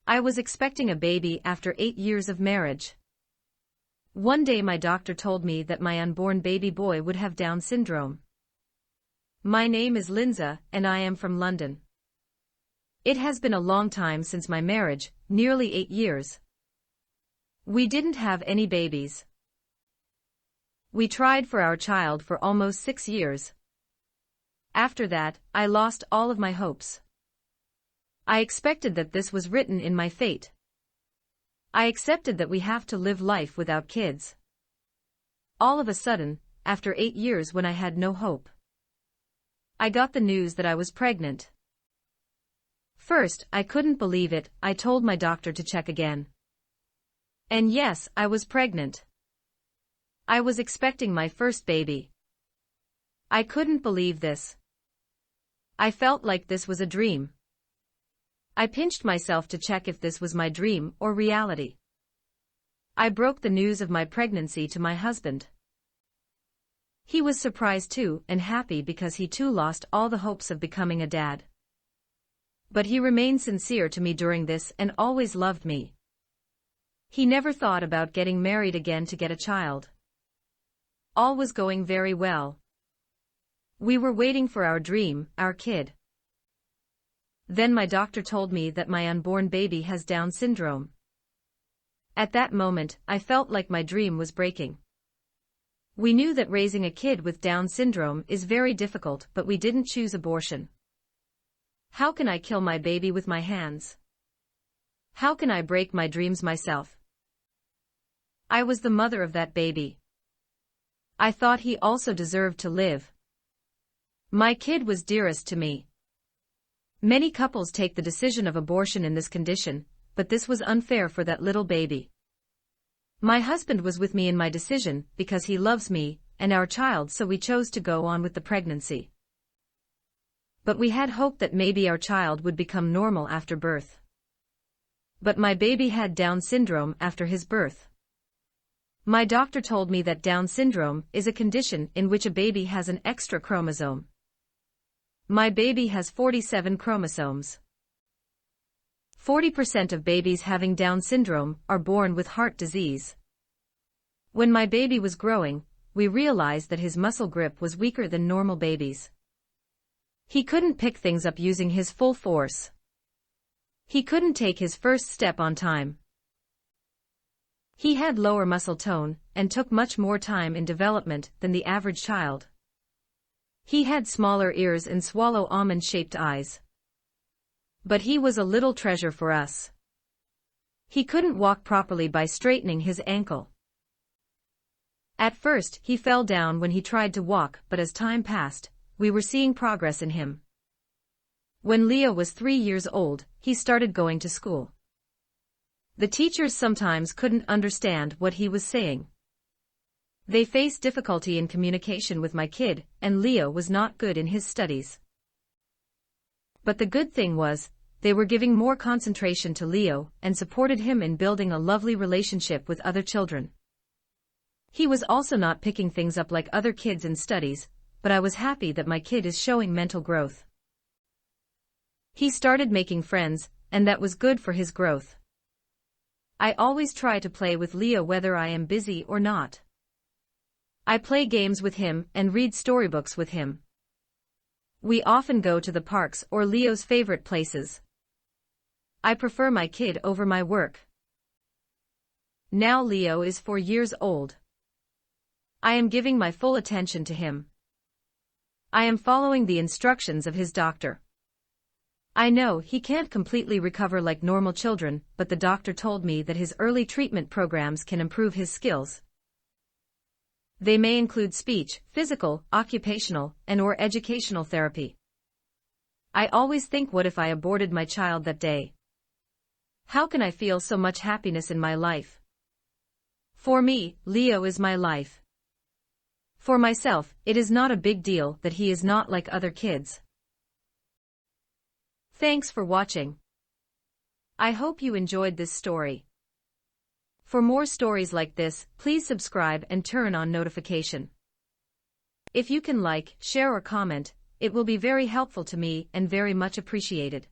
I was expecting a baby after 8 years of marriage. One day my doctor told me that my unborn baby boy would have Down syndrome. My name is Linza, and I am from London. It has been a long time since my marriage, nearly 8 years. We didn't have any babies. We tried for our child for almost 6 years. After that, I lost all of my hopes. I expected that this was written in my fate. I accepted that we have to live life without kids. All of a sudden, after 8 years when I had no hope, I got the news that I was pregnant. First, I couldn't believe it. I told my doctor to check again. And yes, I was pregnant. I was expecting my first baby. I couldn't believe this. I felt like this was a dream. I pinched myself to check if this was my dream or reality. I broke the news of my pregnancy to my husband. He was surprised too and happy because he too lost all the hopes of becoming a dad. But he remained sincere to me during this and always loved me. He never thought about getting married again to get a child. All was going very well. We were waiting for our dream, our kid. Then my doctor told me that my unborn baby has Down syndrome. At that moment, I felt like my dream was breaking. We knew that raising a kid with Down syndrome is very difficult, but we didn't choose abortion. How can I kill my baby with my hands? How can I break my dreams myself? I was the mother of that baby. I thought he also deserved to live. My kid was dearest to me. Many couples take the decision of abortion in this condition, but this was unfair for that little baby. My husband was with me in my decision because he loves me and our child, so we chose to go on with the pregnancy. But we had hope that maybe our child would become normal after birth. But my baby had Down syndrome after his birth. My doctor told me that Down syndrome is a condition in which a baby has an extra chromosome. My baby has 47 chromosomes. 40% of babies having Down syndrome are born with heart disease. When my baby was growing, we realized that his muscle grip was weaker than normal babies. He couldn't pick things up using his full force. He couldn't take his first step on time. He had lower muscle tone and took much more time in development than the average child. He had smaller ears and swallow almond-shaped eyes. But he was a little treasure for us. He couldn't walk properly by straightening his ankle. At first, he fell down when he tried to walk, but as time passed, we were seeing progress in him. When Leo was 3 years old, he started going to school. The teachers sometimes couldn't understand what he was saying. They faced difficulty in communication with my kid, and Leo was not good in his studies. But the good thing was, they were giving more concentration to Leo and supported him in building a lovely relationship with other children. He was also not picking things up like other kids in studies, but I was happy that my kid is showing mental growth. He started making friends, and that was good for his growth. I always try to play with Leo whether I am busy or not. I play games with him and read storybooks with him. We often go to the parks or Leo's favorite places. I prefer my kid over my work. Now Leo is 4 years old. I am giving my full attention to him. I am following the instructions of his doctor. I know he can't completely recover like normal children, but the doctor told me that his early treatment programs can improve his skills. They may include speech, physical, occupational, and/or educational therapy. I always think, what if I aborted my child that day? How can I feel so much happiness in my life? For me, Leo is my life. For myself, it is not a big deal that he is not like other kids. Thanks for watching. I hope you enjoyed this story. For more stories like this, please subscribe and turn on notification. If you can like, share or comment, it will be very helpful to me and very much appreciated.